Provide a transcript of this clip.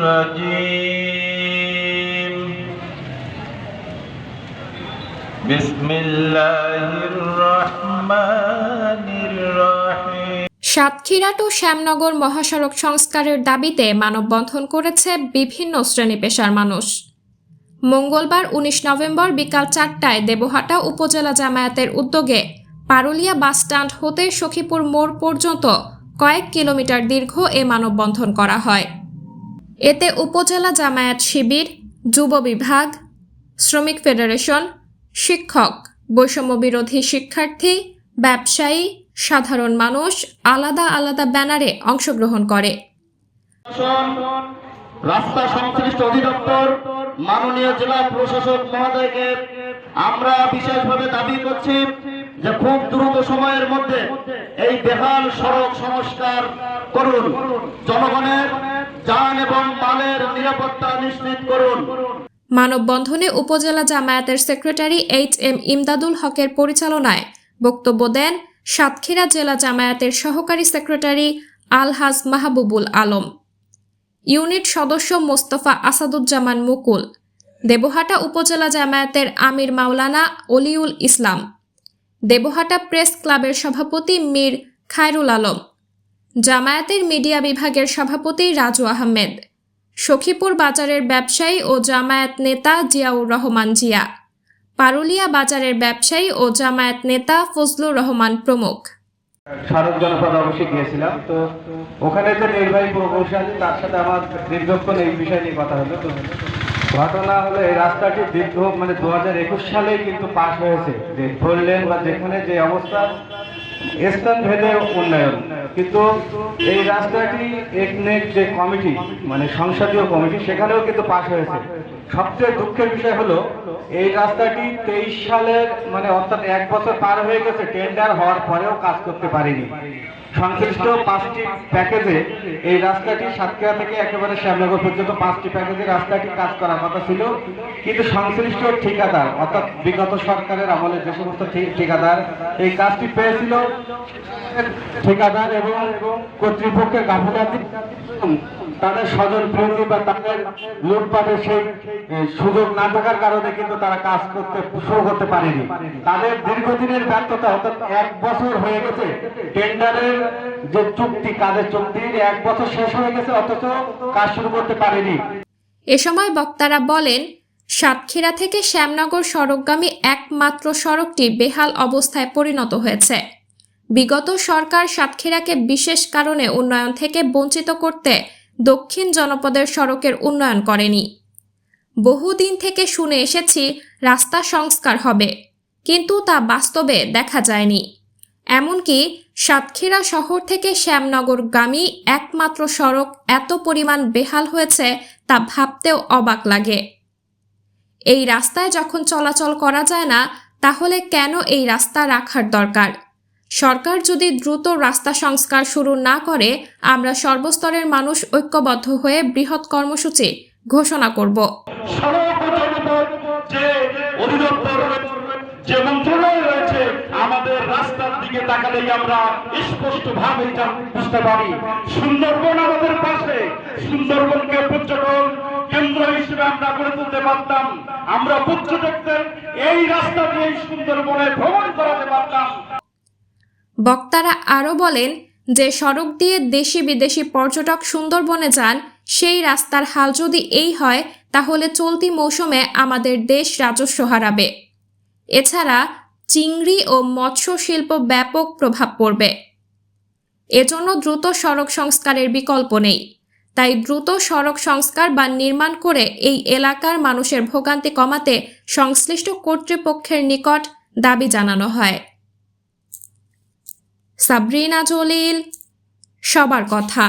الرجيم بسم الله الرحمن الرحيم Satkhira two Shyamnagar মহাসড়ক সংস্কারের দাবিতে মানববন্ধন করেছে বিভিন্ন শ্রেণী পেশার মানুষ। মঙ্গলবার ১৯ নভেম্বর বিকাল ৪টায় দেবহাটা উপজেলা জামায়াতের উদ্যোগে পারুলিয়া বাসস্ট্যান্ড হতে সখীপুর মোড় পর্যন্ত কয়েক কিলোমিটার দীর্ঘ এ মানববন্ধন করা হয়। এতে উপজেলা জামায়াত শিবির, যুব বিভাগ, শ্রমিক ফেডারেশন, শিক্ষক, বৈষম্য বিরোধী শিক্ষার্থী, ব্যবসায়ী, সাধারণ মানুষ আলাদা আলাদা ব্যানারে অংশগ্রহণ করে। রাস্তা সংশ্লিষ্ট অধিদপ্তর, মাননীয় জেলা প্রশাসক মহোদয়কে আমরা বিশেষভাবে দাবি করছি যে খুব দ্রুত সময়ের মধ্যে এই বেহাল সড়ক সংস্কার করুন, জনগণের যান এবং মালের নিরাপত্তা নিশ্চিত করুন। মানববন্ধনে উপজেলা জামায়াতের সেক্রেটারি HM ইমদাদুল হকের পরিচালনায় বক্তব্য দেন সাতক্ষীরা জেলা জামায়াতের সহকারী সেক্রেটারি আলহাজ মাহবুবুল আলম, ইউনিট সদস্য মোস্তফা আসাদুজ্জামান মুকুল, দেবহাটা উপজেলা জামায়াতের আমির মাওলানা অলিউল ইসলাম, দেবহাটা প্রেস ক্লাবের সভাপতি মীর খায়রুল আলম, জামায়াতের মিডিয়া বিভাগের সভাপতি রাজু আহমেদ, সখীপুর বাজারের ব্যবসায়ী ও জামায়াত নেতা জিয়াউর রহমান জিয়া, পারুলিয়া বাজারের ব্যবসায়ী ও জামায়াত নেতা ফজলুর রহমান প্রমুখ। সড়ক জনপদ অবশ্যই গিয়েছিলাম, তো ওখানে যে নির্বাহী প্রকৌশলী তার সাথে আমার দীর্ঘক্ষণ এই বিষয় নিয়ে কথা হলো। তো ঘটনা হলো এই রাস্তাটি দীর্ঘ 2021 সালেই কিন্তু পাস হয়েছে, যে ফোর লেন বা যেখানে যে অবস্থা স্থান ভেদে উন্নয়ন, কিন্তু এই রাস্তাটি একনেক যে কমিটি সংসদীয় কমিটি সেখানেও কিন্তু পাস হয়েছে। সবচেয়ে দুঃখের বিষয় হলো এই রাস্তাটি 23 সালের অর্থাৎ 1 বছর পার হয়ে গেছে, টেন্ডার হওয়ার পরেও কাজ করতে পারেনি। সংশ্লিষ্ট 5টি প্যাকেজে এই রাস্তাটি সাতক্ষীরা থেকে একেবারে শ্যামনগর পর্যন্ত 5টি প্যাকেজে রাস্তাটি কাজ করার কথা ছিল, কিন্তু সংশ্লিষ্ট ঠিকাদার অর্থাৎ বিগত সরকারের আমলে যে সমস্ত ঠিকাদার এই কাজটি পেয়েছিল, ঠিকাদার এবং কর্তৃপক্ষের গাফিলতি, তাদের স্বজন প্রীতি বা তাদের লুটপাটের সেই সুযোগ না থাকার কারণে কিন্তু তারা কাজ করতে শুরু করতে পারেনি। তাদের দীর্ঘদিনের ব্যর্থতা, অর্থাৎ 1 বছর হয়ে গেছে টেন্ডারের যে চুক্তি, কাজের চুক্তির 1 বছর শেষ হয়ে গেছে, অথচ কাজ শুরু করতে পারেনি। এ সময় বক্তারা বলেন, সাতক্ষীরা থেকে শ্যামনগর সড়কগামী একমাত্র সড়কটি বেহাল অবস্থায় পরিণত হয়েছে। বিগত সরকার সাতক্ষীরাকে বিশেষ কারণে উন্নয়ন থেকে বঞ্চিত করতে দক্ষিণ জনপদের সড়কের উন্নয়ন করেনি। বহুদিন থেকে শুনে এসেছি রাস্তা সংস্কার হবে, কিন্তু তা বাস্তবে দেখা যায়নি। এমনকি সাতক্ষীরা শহর থেকে শ্যামনগরগামী একমাত্র সড়ক এত পরিমাণ বেহাল হয়েছে তা ভাবতেও অবাক লাগে। এই রাস্তায় যখন চলাচল করা যায় না, তাহলে কেন এই রাস্তা রাখার দরকার? সরকার যদি দ্রুত রাস্তা সংস্কার শুরু না করে, আমরা সর্বস্তরের মানুষ ঐক্যবদ্ধ হয়ে বৃহৎ কর্মসূচি ঘোষণা করব। যে মন্ত্রণালয় রয়েছে, আমাদের রাস্তার দিকে তাকালেই আমরা স্পষ্টভাবে বুঝতে পারি সুন্দরবন আমাদের পাশে। সুন্দরবনকে পর্যটন কেন্দ্র হিসেবে আমরা গড়ে তুলতে পারতাম, আমরা পর্যটকদের এই রাস্তা দিয়ে সুন্দরবনে ভ্রমণ করাতে পারতাম। বক্তারা আরও বলেন যে সড়ক দিয়ে দেশি বিদেশি পর্যটক সুন্দরবনে যান, সেই রাস্তার হাল যদি এই হয়, তাহলে চলতি মৌসুমে আমাদের দেশ রাজস্ব হারাবে। এছাড়া চিংড়ি ও মৎস্য শিল্প ব্যাপক প্রভাব পড়বে। এজন্য দ্রুত সড়ক সংস্কারের বিকল্প নেই। তাই দ্রুত সড়ক সংস্কার বা নির্মাণ করে এই এলাকার মানুষের ভোগান্তি কমাতে সংশ্লিষ্ট কর্তৃপক্ষের নিকট দাবি জানানো হয়। সাবরিনা জলিল, সবার কথা।